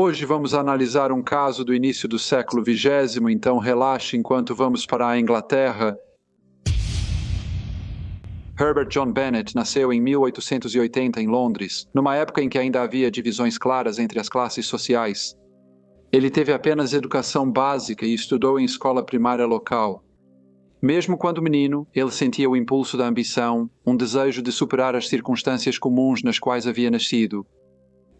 Hoje vamos analisar um caso do início do século XX, então relaxe enquanto vamos para a Inglaterra. Herbert John Bennet nasceu em 1880 em Londres, numa época em que ainda havia divisões claras entre as classes sociais. Ele teve apenas educação básica e estudou em escola primária local. Mesmo quando menino, ele sentia o impulso da ambição, um desejo de superar as circunstâncias comuns nas quais havia nascido.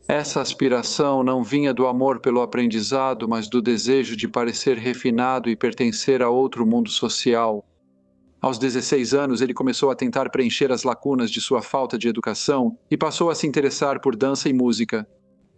Essa aspiração não vinha do amor pelo aprendizado, mas do desejo de parecer refinado e pertencer a outro mundo social. Aos 16 anos, ele começou a tentar preencher as lacunas de sua falta de educação e passou a se interessar por dança e música.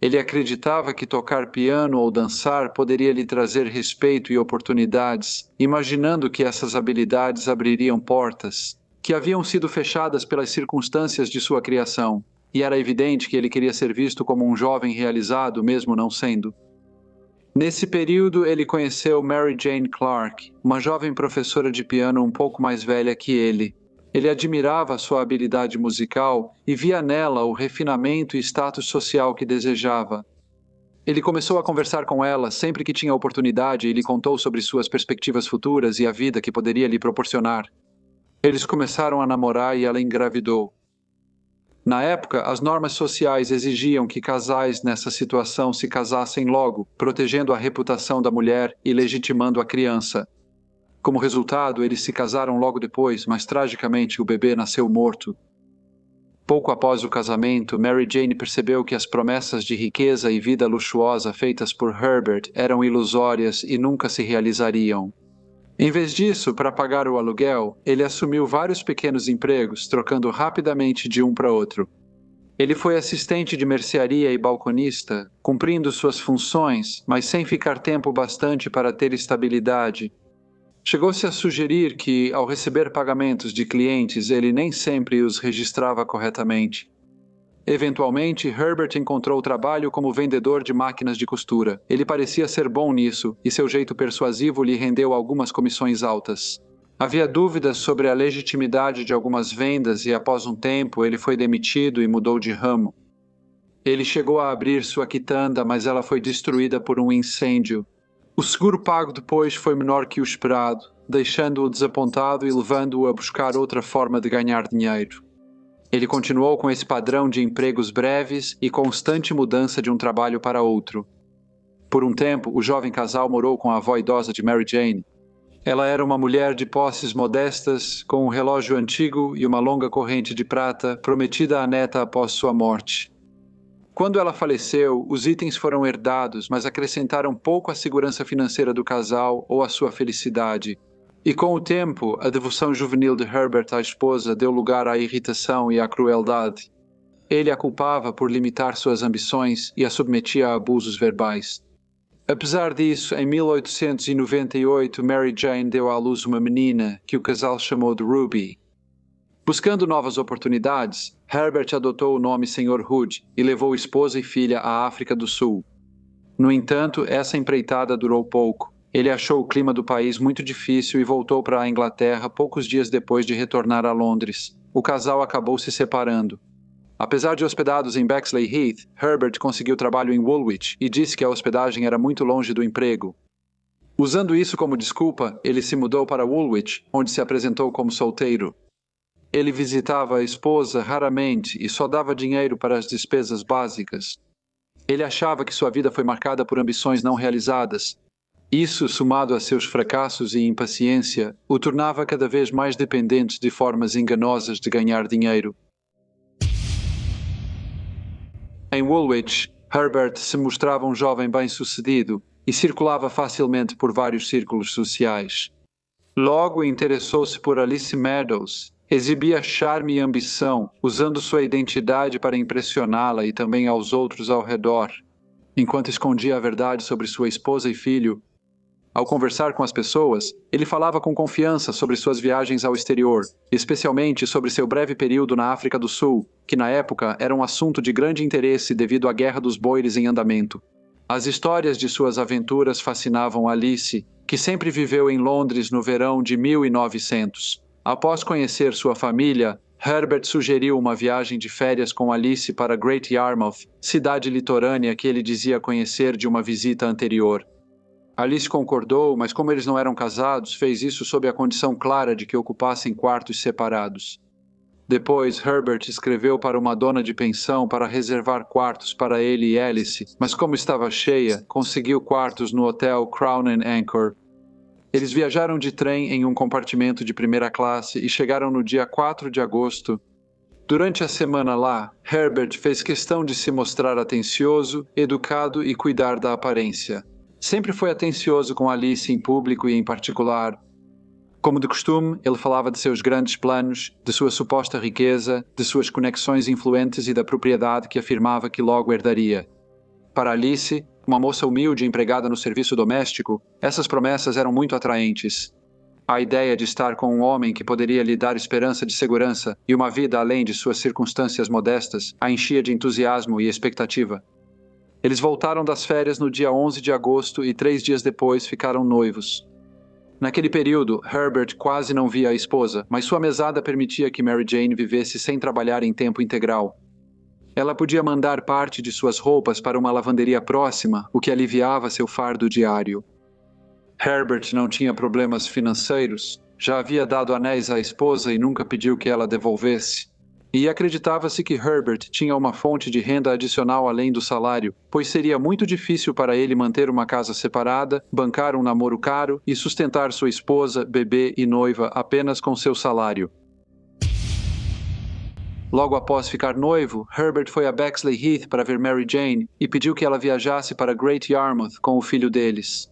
Ele acreditava que tocar piano ou dançar poderia lhe trazer respeito e oportunidades, imaginando que essas habilidades abririam portas, que haviam sido fechadas pelas circunstâncias de sua criação. E era evidente que ele queria ser visto como um jovem realizado, mesmo não sendo. Nesse período, ele conheceu Mary Jane Clark, uma jovem professora de piano um pouco mais velha que ele. Ele admirava sua habilidade musical e via nela o refinamento e status social que desejava. Ele começou a conversar com ela sempre que tinha oportunidade e lhe contou sobre suas perspectivas futuras e a vida que poderia lhe proporcionar. Eles começaram a namorar e ela engravidou. Na época, as normas sociais exigiam que casais nessa situação se casassem logo, protegendo a reputação da mulher e legitimando a criança. Como resultado, eles se casaram logo depois, mas tragicamente o bebê nasceu morto. Pouco após o casamento, Mary Jane percebeu que as promessas de riqueza e vida luxuosa feitas por Herbert eram ilusórias e nunca se realizariam. Em vez disso, para pagar o aluguel, ele assumiu vários pequenos empregos, trocando rapidamente de um para outro. Ele foi assistente de mercearia e balconista, cumprindo suas funções, mas sem ficar tempo bastante para ter estabilidade. Chegou-se a sugerir que, ao receber pagamentos de clientes, ele nem sempre os registrava corretamente. Eventualmente, Herbert encontrou trabalho como vendedor de máquinas de costura. Ele parecia ser bom nisso, e seu jeito persuasivo lhe rendeu algumas comissões altas. Havia dúvidas sobre a legitimidade de algumas vendas e, após um tempo, ele foi demitido e mudou de ramo. Ele chegou a abrir sua quitanda, mas ela foi destruída por um incêndio. O seguro pago depois foi menor que o esperado, deixando-o desapontado e levando-o a buscar outra forma de ganhar dinheiro. Ele continuou com esse padrão de empregos breves e constante mudança de um trabalho para outro. Por um tempo, o jovem casal morou com a avó idosa de Mary Jane. Ela era uma mulher de posses modestas, com um relógio antigo e uma longa corrente de prata, prometida à neta após sua morte. Quando ela faleceu, os itens foram herdados, mas acrescentaram pouco à segurança financeira do casal ou à sua felicidade. E com o tempo, a devoção juvenil de Herbert à esposa deu lugar à irritação e à crueldade. Ele a culpava por limitar suas ambições e a submetia a abusos verbais. Apesar disso, em 1898, Mary Jane deu à luz uma menina, que o casal chamou de Ruby. Buscando novas oportunidades, Herbert adotou o nome Sr. Hood e levou esposa e filha à África do Sul. No entanto, essa empreitada durou pouco. Ele achou o clima do país muito difícil e voltou para a Inglaterra poucos dias depois de retornar a Londres. O casal acabou se separando. Apesar de hospedados em Bexley Heath, Herbert conseguiu trabalho em Woolwich e disse que a hospedagem era muito longe do emprego. Usando isso como desculpa, ele se mudou para Woolwich, onde se apresentou como solteiro. Ele visitava a esposa raramente e só dava dinheiro para as despesas básicas. Ele achava que sua vida foi marcada por ambições não realizadas. Isso, somado a seus fracassos e impaciência, o tornava cada vez mais dependente de formas enganosas de ganhar dinheiro. Em Woolwich, Herbert se mostrava um jovem bem-sucedido e circulava facilmente por vários círculos sociais. Logo interessou-se por Alice Meadows. Exibia charme e ambição, usando sua identidade para impressioná-la e também aos outros ao redor. Enquanto escondia a verdade sobre sua esposa e filho, ao conversar com as pessoas, ele falava com confiança sobre suas viagens ao exterior, especialmente sobre seu breve período na África do Sul, que na época era um assunto de grande interesse devido à Guerra dos Boeres em andamento. As histórias de suas aventuras fascinavam Alice, que sempre viveu em Londres no verão de 1900. Após conhecer sua família, Herbert sugeriu uma viagem de férias com Alice para Great Yarmouth, cidade litorânea que ele dizia conhecer de uma visita anterior. Alice concordou, mas como eles não eram casados, fez isso sob a condição clara de que ocupassem quartos separados. Depois, Herbert escreveu para uma dona de pensão para reservar quartos para ele e Alice, mas como estava cheia, conseguiu quartos no hotel Crown and Anchor. Eles viajaram de trem em um compartimento de primeira classe e chegaram no dia 4 de agosto. Durante a semana lá, Herbert fez questão de se mostrar atencioso, educado e cuidar da aparência. Sempre foi atencioso com Alice em público e em particular. Como de costume, ele falava de seus grandes planos, de sua suposta riqueza, de suas conexões influentes e da propriedade que afirmava que logo herdaria. Para Alice, uma moça humilde empregada no serviço doméstico, essas promessas eram muito atraentes. A ideia de estar com um homem que poderia lhe dar esperança de segurança e uma vida além de suas circunstâncias modestas a enchia de entusiasmo e expectativa. Eles voltaram das férias no dia 11 de agosto e 3 dias depois ficaram noivos. Naquele período, Herbert quase não via a esposa, mas sua mesada permitia que Mary Jane vivesse sem trabalhar em tempo integral. Ela podia mandar parte de suas roupas para uma lavanderia próxima, o que aliviava seu fardo diário. Herbert não tinha problemas financeiros, já havia dado anéis à esposa e nunca pediu que ela devolvesse. E acreditava-se que Herbert tinha uma fonte de renda adicional além do salário, pois seria muito difícil para ele manter uma casa separada, bancar um namoro caro e sustentar sua esposa, bebê e noiva apenas com seu salário. Logo após ficar noivo, Herbert foi a Bexley Heath para ver Mary Jane e pediu que ela viajasse para Great Yarmouth com o filho deles.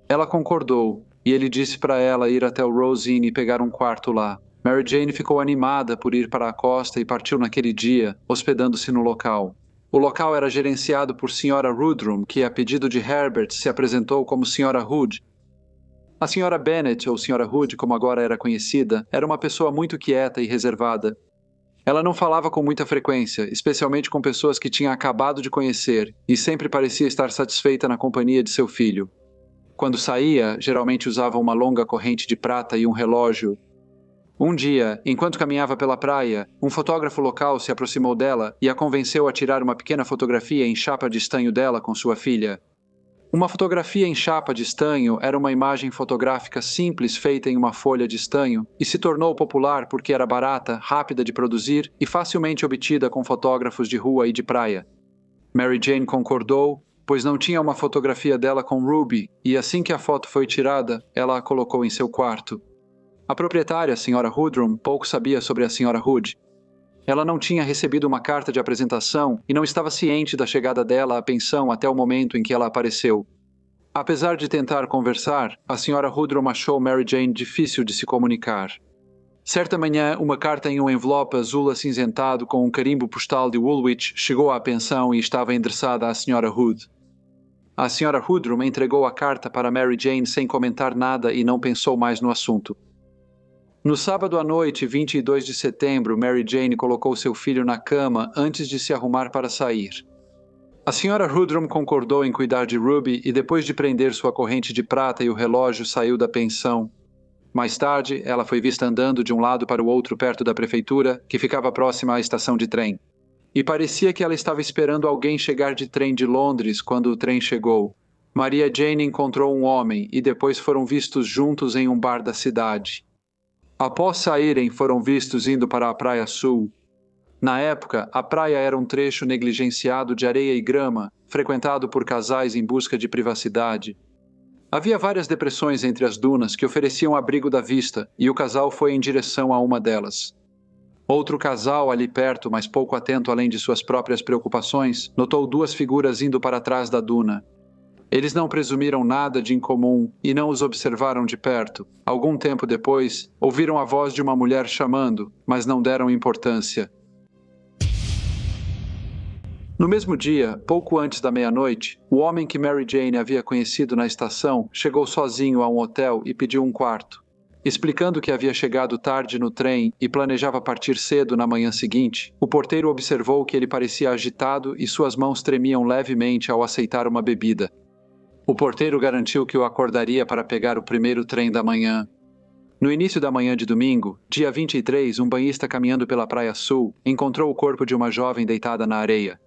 Ela concordou, e ele disse para ela ir até o Rose Inn e pegar um quarto lá. Mary Jane ficou animada por ir para a costa e partiu naquele dia, hospedando-se no local. O local era gerenciado por Sra. Rudrum, que, a pedido de Herbert, se apresentou como Sra. Hood. A Sra. Bennet, ou Sra. Hood, como agora era conhecida, era uma pessoa muito quieta e reservada. Ela não falava com muita frequência, especialmente com pessoas que tinha acabado de conhecer, e sempre parecia estar satisfeita na companhia de seu filho. Quando saía, geralmente usava uma longa corrente de prata e um relógio. Um dia, enquanto caminhava pela praia, um fotógrafo local se aproximou dela e a convenceu a tirar uma pequena fotografia em chapa de estanho dela com sua filha. Uma fotografia em chapa de estanho era uma imagem fotográfica simples feita em uma folha de estanho e se tornou popular porque era barata, rápida de produzir e facilmente obtida com fotógrafos de rua e de praia. Mary Jane concordou, pois não tinha uma fotografia dela com Ruby, e assim que a foto foi tirada, ela a colocou em seu quarto. A proprietária, a Sra. Rudrum, pouco sabia sobre a Sra. Hood. Ela não tinha recebido uma carta de apresentação e não estava ciente da chegada dela à pensão até o momento em que ela apareceu. Apesar de tentar conversar, a Sra. Rudrum achou Mary Jane difícil de se comunicar. Certa manhã, uma carta em um envelope azul acinzentado com um carimbo postal de Woolwich chegou à pensão e estava endereçada à Sra. Hood. A Sra. Rudrum entregou a carta para Mary Jane sem comentar nada e não pensou mais no assunto. No sábado à noite, 22 de setembro, Mary Jane colocou seu filho na cama antes de se arrumar para sair. A Sra. Rudrum concordou em cuidar de Ruby e depois de prender sua corrente de prata e o relógio, saiu da pensão. Mais tarde, ela foi vista andando de um lado para o outro perto da prefeitura, que ficava próxima à estação de trem. E parecia que ela estava esperando alguém chegar de trem de Londres quando o trem chegou. Maria Jane encontrou um homem e depois foram vistos juntos em um bar da cidade. Após saírem, foram vistos indo para a Praia Sul. Na época, a praia era um trecho negligenciado de areia e grama, frequentado por casais em busca de privacidade. Havia várias depressões entre as dunas que ofereciam abrigo da vista, e o casal foi em direção a uma delas. Outro casal ali perto, mas pouco atento além de suas próprias preocupações, notou duas figuras indo para trás da duna. Eles não presumiram nada de incomum e não os observaram de perto. Algum tempo depois, ouviram a voz de uma mulher chamando, mas não deram importância. No mesmo dia, pouco antes da meia-noite, o homem que Mary Jane havia conhecido na estação chegou sozinho a um hotel e pediu um quarto. Explicando que havia chegado tarde no trem e planejava partir cedo na manhã seguinte, o porteiro observou que ele parecia agitado e suas mãos tremiam levemente ao aceitar uma bebida. O porteiro garantiu que o acordaria para pegar o primeiro trem da manhã. No início da manhã de domingo, dia 23, um banhista caminhando pela Praia Sul encontrou o corpo de uma jovem deitada na areia.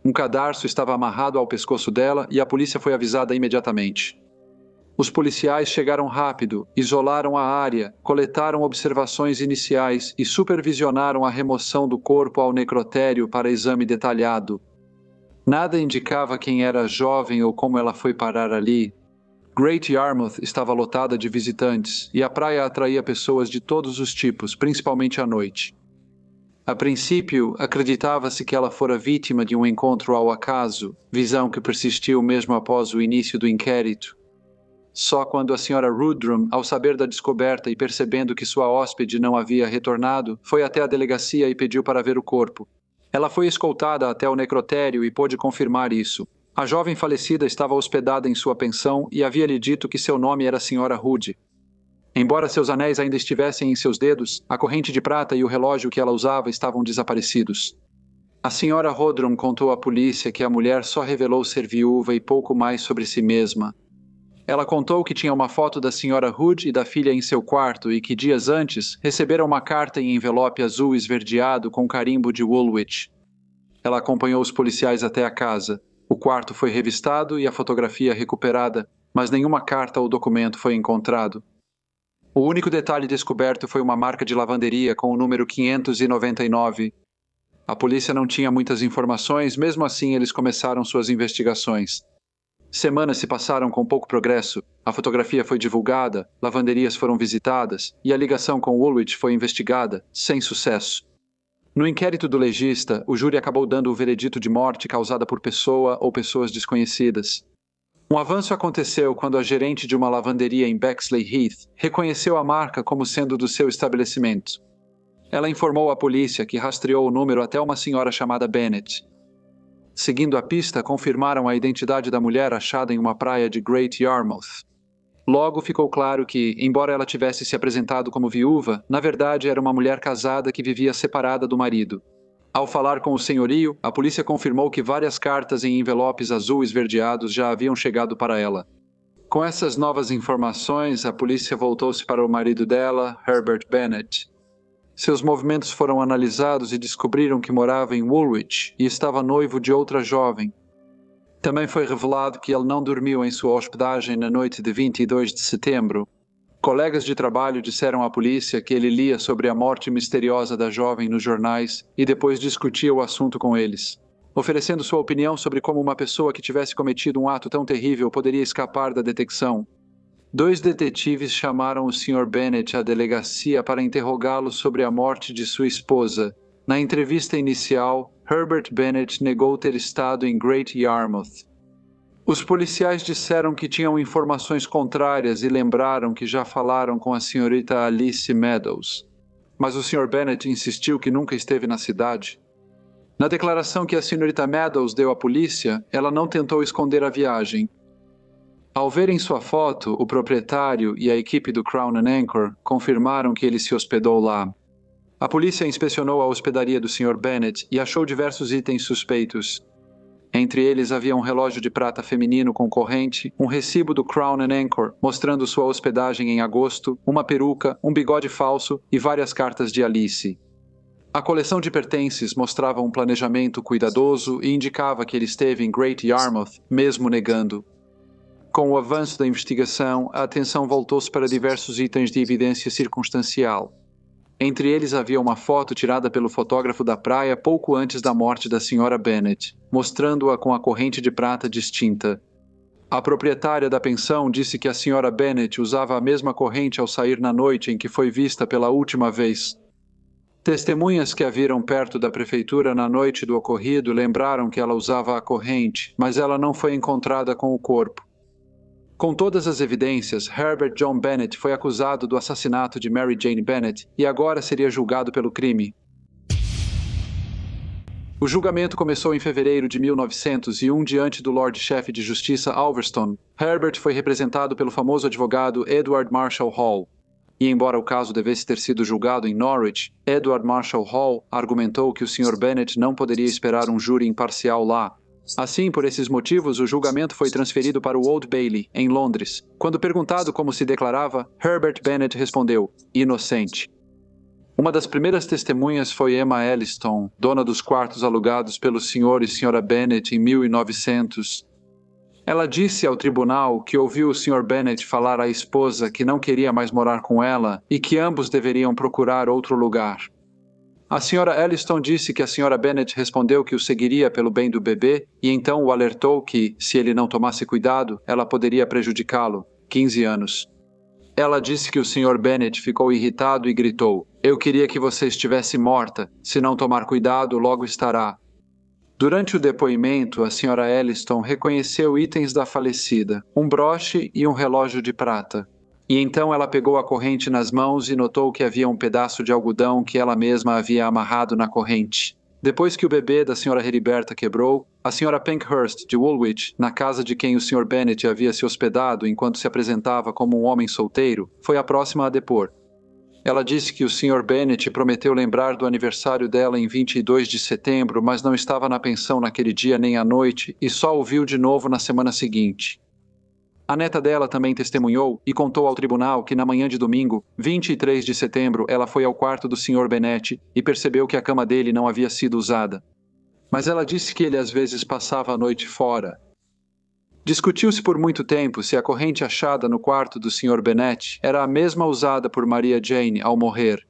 Um cadarço estava amarrado ao pescoço dela e a polícia foi avisada imediatamente. Os policiais chegaram rápido, isolaram a área, coletaram observações iniciais e supervisionaram a remoção do corpo ao necrotério para exame detalhado. Nada indicava quem era a jovem ou como ela foi parar ali. Great Yarmouth estava lotada de visitantes e a praia atraía pessoas de todos os tipos, principalmente à noite. A princípio, acreditava-se que ela fora vítima de um encontro ao acaso, visão que persistiu mesmo após o início do inquérito. Só quando a Sra. Rudrum, ao saber da descoberta e percebendo que sua hóspede não havia retornado, foi até a delegacia e pediu para ver o corpo. Ela foi escoltada até o necrotério e pôde confirmar isso. A jovem falecida estava hospedada em sua pensão e havia-lhe dito que seu nome era Sra. Rude. Embora seus anéis ainda estivessem em seus dedos, a corrente de prata e o relógio que ela usava estavam desaparecidos. A Sra. Rudrum contou à polícia que a mulher só revelou ser viúva e pouco mais sobre si mesma. Ela contou que tinha uma foto da Sra. Hood e da filha em seu quarto e que dias antes recebera uma carta em envelope azul esverdeado com carimbo de Woolwich. Ela acompanhou os policiais até a casa. O quarto foi revistado e a fotografia recuperada, mas nenhuma carta ou documento foi encontrado. O único detalhe descoberto foi uma marca de lavanderia com o número 599. A polícia não tinha muitas informações, mesmo assim eles começaram suas investigações. Semanas se passaram com pouco progresso, a fotografia foi divulgada, lavanderias foram visitadas e a ligação com Woolwich foi investigada, sem sucesso. No inquérito do legista, o júri acabou dando o veredito de morte causada por pessoa ou pessoas desconhecidas. Um avanço aconteceu quando a gerente de uma lavanderia em Bexley Heath reconheceu a marca como sendo do seu estabelecimento. Ela informou à polícia que rastreou o número até uma senhora chamada Bennett. Seguindo a pista, confirmaram a identidade da mulher achada em uma praia de Great Yarmouth. Logo ficou claro que, embora ela tivesse se apresentado como viúva, na verdade era uma mulher casada que vivia separada do marido. Ao falar com o senhorio, a polícia confirmou que várias cartas em envelopes azul esverdeados já haviam chegado para ela. Com essas novas informações, a polícia voltou-se para o marido dela, Herbert Bennett. Seus movimentos foram analisados e descobriram que morava em Woolwich e estava noivo de outra jovem. Também foi revelado que ele não dormiu em sua hospedagem na noite de 22 de setembro. Colegas de trabalho disseram à polícia que ele lia sobre a morte misteriosa da jovem nos jornais e depois discutia o assunto com eles, oferecendo sua opinião sobre como uma pessoa que tivesse cometido um ato tão terrível poderia escapar da detecção. 2 detetives chamaram o Sr. Bennett à delegacia para interrogá-lo sobre a morte de sua esposa. Na entrevista inicial, Herbert Bennett negou ter estado em Great Yarmouth. Os policiais disseram que tinham informações contrárias e lembraram que já falaram com a senhorita Alice Meadows. Mas o Sr. Bennett insistiu que nunca esteve na cidade. Na declaração que a senhorita Meadows deu à polícia, ela não tentou esconder a viagem. Ao verem sua foto, o proprietário e a equipe do Crown and Anchor confirmaram que ele se hospedou lá. A polícia inspecionou a hospedaria do Sr. Bennett e achou diversos itens suspeitos. Entre eles havia um relógio de prata feminino com corrente, um recibo do Crown and Anchor mostrando sua hospedagem em agosto, uma peruca, um bigode falso e várias cartas de Alice. A coleção de pertences mostrava um planejamento cuidadoso e indicava que ele esteve em Great Yarmouth, mesmo negando. Com o avanço da investigação, a atenção voltou-se para diversos itens de evidência circunstancial. Entre eles havia uma foto tirada pelo fotógrafo da praia pouco antes da morte da Sra. Bennett, mostrando-a com a corrente de prata distinta. A proprietária da pensão disse que a Sra. Bennett usava a mesma corrente ao sair na noite em que foi vista pela última vez. Testemunhas que a viram perto da prefeitura na noite do ocorrido lembraram que ela usava a corrente, mas ela não foi encontrada com o corpo. Com todas as evidências, Herbert John Bennett foi acusado do assassinato de Mary Jane Bennett e agora seria julgado pelo crime. O julgamento começou em fevereiro de 1901 diante do Lord-Chefe de Justiça Alverston. Herbert foi representado pelo famoso advogado Edward Marshall Hall. E embora o caso devesse ter sido julgado em Norwich, Edward Marshall Hall argumentou que o Sr. Bennett não poderia esperar um júri imparcial lá. Assim, por esses motivos, o julgamento foi transferido para o Old Bailey, em Londres. Quando perguntado como se declarava, Herbert Bennet respondeu: inocente. Uma das primeiras testemunhas foi Emma Elliston, dona dos quartos alugados pelo Sr. e Sra. Bennet em 1900. Ela disse ao tribunal que ouviu o Sr. Bennet falar à esposa que não queria mais morar com ela e que ambos deveriam procurar outro lugar. A Sra. Elliston disse que a Sra. Bennet respondeu que o seguiria pelo bem do bebê e então o alertou que, se ele não tomasse cuidado, ela poderia prejudicá-lo. 15 anos. Ela disse que o Sr. Bennet ficou irritado e gritou: "Eu queria que você estivesse morta. Se não tomar cuidado, logo estará." Durante o depoimento, a Sra. Elliston reconheceu itens da falecida, um broche e um relógio de prata. E então ela pegou a corrente nas mãos e notou que havia um pedaço de algodão que ela mesma havia amarrado na corrente. Depois que o bebê da Sra. Heriberta quebrou, a Sra. Pankhurst, de Woolwich, na casa de quem o Sr. Bennet havia se hospedado enquanto se apresentava como um homem solteiro, foi a próxima a depor. Ela disse que o Sr. Bennet prometeu lembrar do aniversário dela em 22 de setembro, mas não estava na pensão naquele dia nem à noite e só o viu de novo na semana seguinte. A neta dela também testemunhou e contou ao tribunal que na manhã de domingo, 23 de setembro, ela foi ao quarto do Sr. Bennet e percebeu que a cama dele não havia sido usada. Mas ela disse que ele às vezes passava a noite fora. Discutiu-se por muito tempo se a corrente achada no quarto do Sr. Bennet era a mesma usada por Maria Jane ao morrer.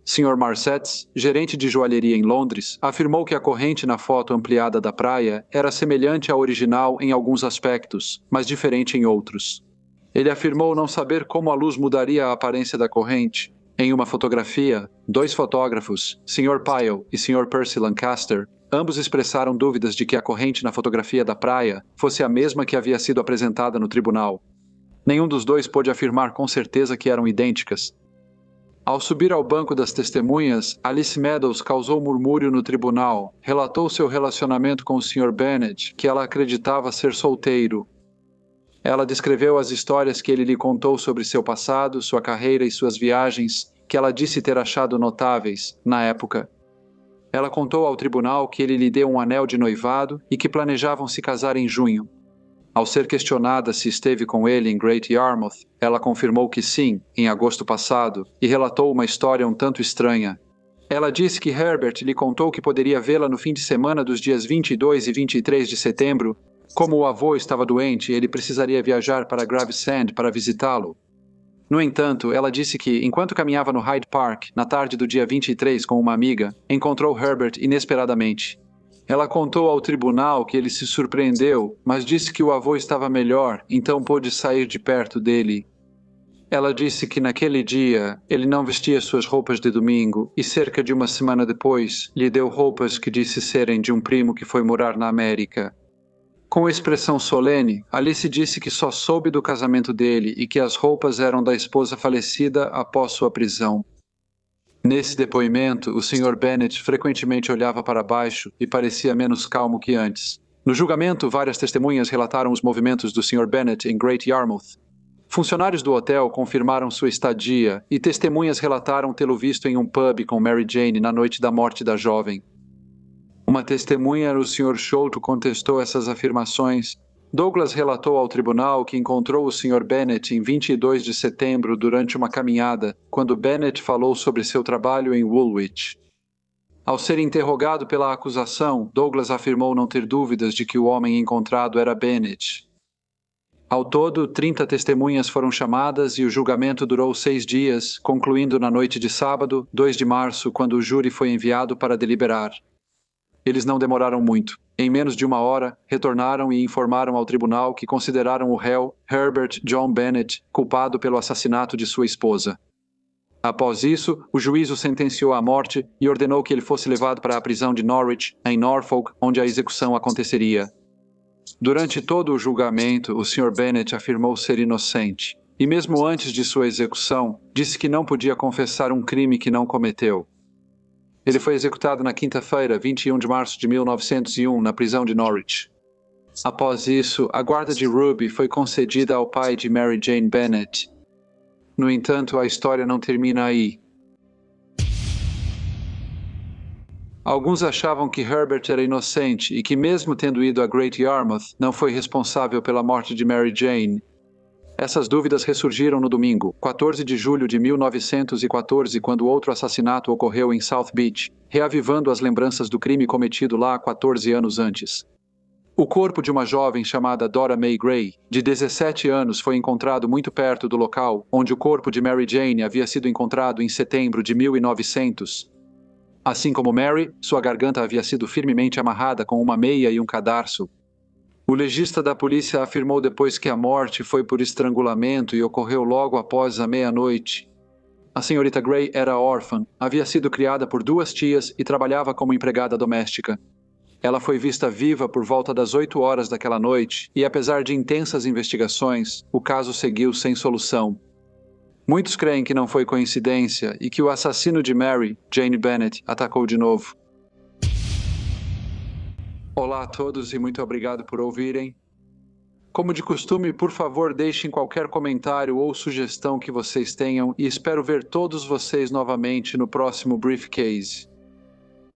Sr. Marsetts, gerente de joalheria em Londres, afirmou que a corrente na foto ampliada da praia era semelhante à original em alguns aspectos, mas diferente em outros. Ele afirmou não saber como a luz mudaria a aparência da corrente. Em uma fotografia, dois fotógrafos, Sr. Pyle e Sr. Percy Lancaster, ambos expressaram dúvidas de que a corrente na fotografia da praia fosse a mesma que havia sido apresentada no tribunal. Nenhum dos dois pôde afirmar com certeza que eram idênticas. Ao subir ao banco das testemunhas, Alice Meadows causou murmúrio no tribunal. Relatou seu relacionamento com o Sr. Bennet, que ela acreditava ser solteiro. Ela descreveu as histórias que ele lhe contou sobre seu passado, sua carreira e suas viagens, que ela disse ter achado notáveis, na época. Ela contou ao tribunal que ele lhe deu um anel de noivado e que planejavam se casar em junho. Ao ser questionada se esteve com ele em Great Yarmouth, ela confirmou que sim, em agosto passado, e relatou uma história um tanto estranha. Ela disse que Herbert lhe contou que poderia vê-la no fim de semana dos dias 22 e 23 de setembro. Como o avô estava doente, ele precisaria viajar para Gravesend para visitá-lo. No entanto, ela disse que, enquanto caminhava no Hyde Park, na tarde do dia 23 com uma amiga, encontrou Herbert inesperadamente. Ela contou ao tribunal que ele se surpreendeu, mas disse que o avô estava melhor, então pôde sair de perto dele. Ela disse que naquele dia ele não vestia suas roupas de domingo e cerca de uma semana depois lhe deu roupas que disse serem de um primo que foi morar na América. Com expressão solene, Alice disse que só soube do casamento dele e que as roupas eram da esposa falecida após sua prisão. Nesse depoimento, o Sr. Bennet frequentemente olhava para baixo e parecia menos calmo que antes. No julgamento, várias testemunhas relataram os movimentos do Sr. Bennet em Great Yarmouth. Funcionários do hotel confirmaram sua estadia e testemunhas relataram tê-lo visto em um pub com Mary Jane na noite da morte da jovem. Uma testemunha, o Sr. Sholto, contestou essas afirmações. Douglas relatou ao tribunal que encontrou o Sr. Bennet em 22 de setembro durante uma caminhada, quando Bennet falou sobre seu trabalho em Woolwich. Ao ser interrogado pela acusação, Douglas afirmou não ter dúvidas de que o homem encontrado era Bennet. Ao todo, 30 testemunhas foram chamadas e o julgamento durou 6 dias, concluindo na noite de sábado, 2 de março, quando o júri foi enviado para deliberar. Eles não demoraram muito. Em menos de uma hora, retornaram e informaram ao tribunal que consideraram o réu, Herbert John Bennet, culpado pelo assassinato de sua esposa. Após isso, o juiz o sentenciou à morte e ordenou que ele fosse levado para a prisão de Norwich, em Norfolk, onde a execução aconteceria. Durante todo o julgamento, o Sr. Bennet afirmou ser inocente, e mesmo antes de sua execução, disse que não podia confessar um crime que não cometeu. Ele foi executado na quinta-feira, 21 de março de 1901, na prisão de Norwich. Após isso, a guarda de Ruby foi concedida ao pai de Mary Jane Bennet. No entanto, a história não termina aí. Alguns achavam que Herbert era inocente e que, mesmo tendo ido a Great Yarmouth, não foi responsável pela morte de Mary Jane. Essas dúvidas ressurgiram no domingo, 14 de julho de 1914, quando outro assassinato ocorreu em South Beach, reavivando as lembranças do crime cometido lá 14 anos antes. O corpo de uma jovem chamada Dora May Gray, de 17 anos, foi encontrado muito perto do local onde o corpo de Mary Jane havia sido encontrado em setembro de 1900. Assim como Mary, sua garganta havia sido firmemente amarrada com uma meia e um cadarço. O legista da polícia afirmou depois que a morte foi por estrangulamento e ocorreu logo após a meia-noite. A senhorita Gray era órfã, havia sido criada por 2 tias e trabalhava como empregada doméstica. Ela foi vista viva por volta das 8 horas daquela noite e, apesar de intensas investigações, o caso seguiu sem solução. Muitos creem que não foi coincidência e que o assassino de Mary, Jane Bennett, atacou de novo. Olá a todos e muito obrigado por ouvirem. Como de costume, por favor, deixem qualquer comentário ou sugestão que vocês tenham e espero ver todos vocês novamente no próximo Briefcase.